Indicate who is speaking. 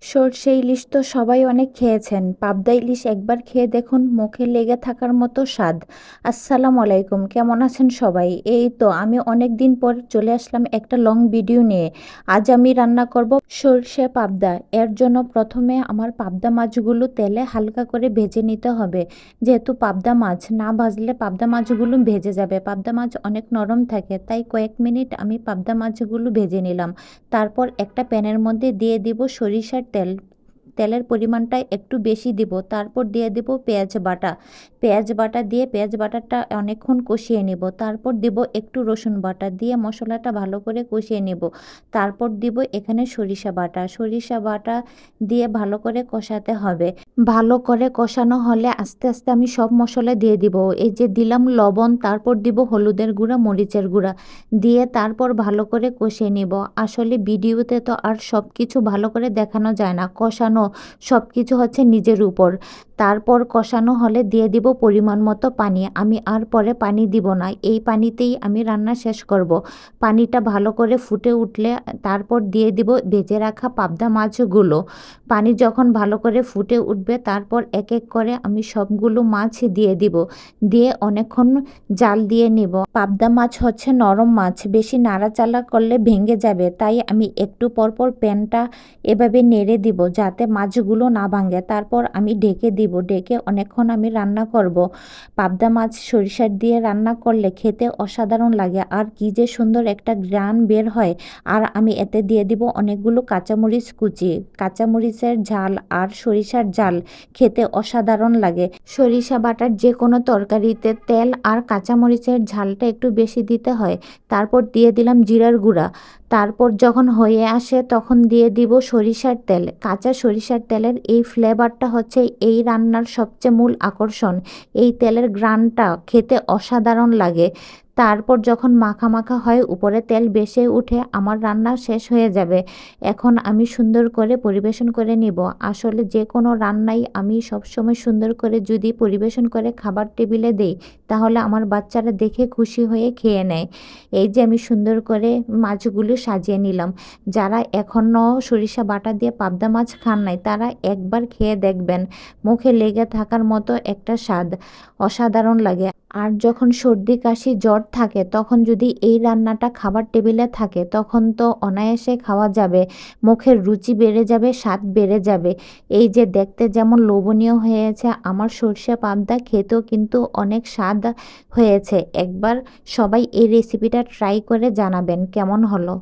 Speaker 1: সরষে ইলিশ তো সবাই অনেক খেয়েছেন। পাবদা ইলিশ একবার খেয়ে দেখুন, মুখে লেগে থাকার মতো স্বাদ। আসসালামু আলাইকুম, কেমন আছেন সবাই? এই তো আমি অনেক দিন পর চলে আসলাম একটা লং ভিডিও নিয়ে। আজ আমি রান্না করব সরষে পাবদা। এর জন্য প্রথমে আমার পাবদা মাছগুলো তেলে হালকা করে ভেজে নিতে হবে। যেহেতু পাবদা মাছ না ভাজলে পাবদা মাছগুলো ভেজে যাবে। পাবদা মাছ অনেক নরম থাকে, তাই কয়েক মিনিট আমি পাবদা মাছগুলো ভেজে নিলাম। তারপর একটা প্যানের মধ্যে দিয়ে দিব সরিষার তেল। তেলের পরিমাণটা একটু বেশি দিব। তারপর দিয়ে দিব পেঁয়াজ বাটা। পেঁয়াজ বাটা দিয়ে পেঁয়াজ বাটাটা অনেকক্ষণ কষিয়ে নেব। তারপর দিব একটু রসুন বাটা দিয়ে মশলাটা ভালো করে কষিয়ে নেব। তারপর দিব এখানে সরিষা বাটা। সরিষা বাটা দিয়ে ভালো করে কষাতে হবে। ভালো করে কষানো হলে আস্তে আস্তে আমি সব মশলা দিয়ে দিব। এই যে দিলাম লবণ, তারপর দিব হলুদের গুঁড়া, মরিচের গুঁড়া দিয়ে তারপর ভালো করে কষিয়ে নিব। আসলে ভিডিওতে তো আর সব কিছু ভালো করে দেখানো যায় না, কষানো সব কিছু হচ্ছে নিজের উপর। তারপর কষানো হলে দিয়ে দিব পরিমাণ মতো পানি। আমি আর পরে পানি দিব না, এই পানিতেই আমি রান্না শেষ করব। পানিটা ভালো করে ফুটে উঠলে তারপর দিয়ে দিব ভেজে রাখা পাবদা মাছগুলো। পানি যখন ভালো করে ফুটে উঠবে তারপর এক এক করে আমি সবগুলো মাছ দিয়ে দিব। দিয়ে অনেকক্ষণ জাল দিয়ে নেব। পাবদা মাছ হচ্ছে নরম মাছ, বেশি নাড়াচাড়া করলে ভেঙে যাবে, তাই আমি একটু পরপর প্যানটা এভাবে নেড়ে দিব যাতে মাছগুলো না ভাঙে। তারপর আমি ঢেকে দিব। ঢেকে অনেকক্ষণ আমি রান্না করব। পাবদা মাছ সরিষার দিয়ে রান্না করলে খেতে অসাধারণ লাগে, আর কি যে সুন্দর একটা ঘ্রাণ বের হয়। আর আমি এতে দিয়ে দিব অনেকগুলো কাঁচামরিচ কুচি। কাঁচামরিচের ঝাল আর সরিষার ঝাল খেতে অসাধারণ লাগে। সরিষা বাটার যে কোনো তরকারিতে তেল আর কাঁচামরিচের ঝালটা একটু বেশি দিতে হয়। তারপর দিয়ে দিলাম জিরার গুঁড়া। তারপর যখন হয়ে আসে তখন দিয়ে দিব সরিষার তেল। কাঁচা সরিষার তেলের এই ফ্লেভারটা হচ্ছে এই রান্নার সবচেয়ে মূল আকর্ষণ। এই তেলের ঘ্রাণটা খেতে অসাধারণ লাগে। তারপর যখন মাখা মাখা হয়, উপরে তেল ভেসে উঠে, আমার রান্না শেষ হয়ে যাবে। এখন আমি সুন্দর করে পরিবেশন করে নিব। আসলে যে কোনো রান্নাই আমি সবসময় সুন্দর করে যদি পরিবেশন করে খাবার টেবিলে দেই, তাহলে আমার বাচ্চারা দেখে খুশি হয়ে খেয়ে নেয়। এই যে আমি সুন্দর করে মাছগুলো সাজিয়ে নিলাম। যারা এখনও সরিষা বাটা দিয়ে পাবদা মাছ খান নাই, তারা একবার খেয়ে দেখবেন, মুখে লেগে থাকার মতো একটা স্বাদ। অসাধারণ লাগে। আর যখন সর্দি কাশি জ্বর থাকে তখন যদি এই রান্নাটা খাবার টেবিলে থাকে তখন তো অনায়াসে খাওয়া যাবে। মুখের রুচি বেড়ে যাবে, স্বাদ বেড়ে যাবে। এই যে দেখতে যেমন লোভনীয় হয়েছে আমার সর্ষে পাবদা, খেতেও কিন্তু অনেক স্বাদ হয়েছে। একবার সবাই এই রেসিপিটা ট্রাই করে জানাবেন কেমন হলো।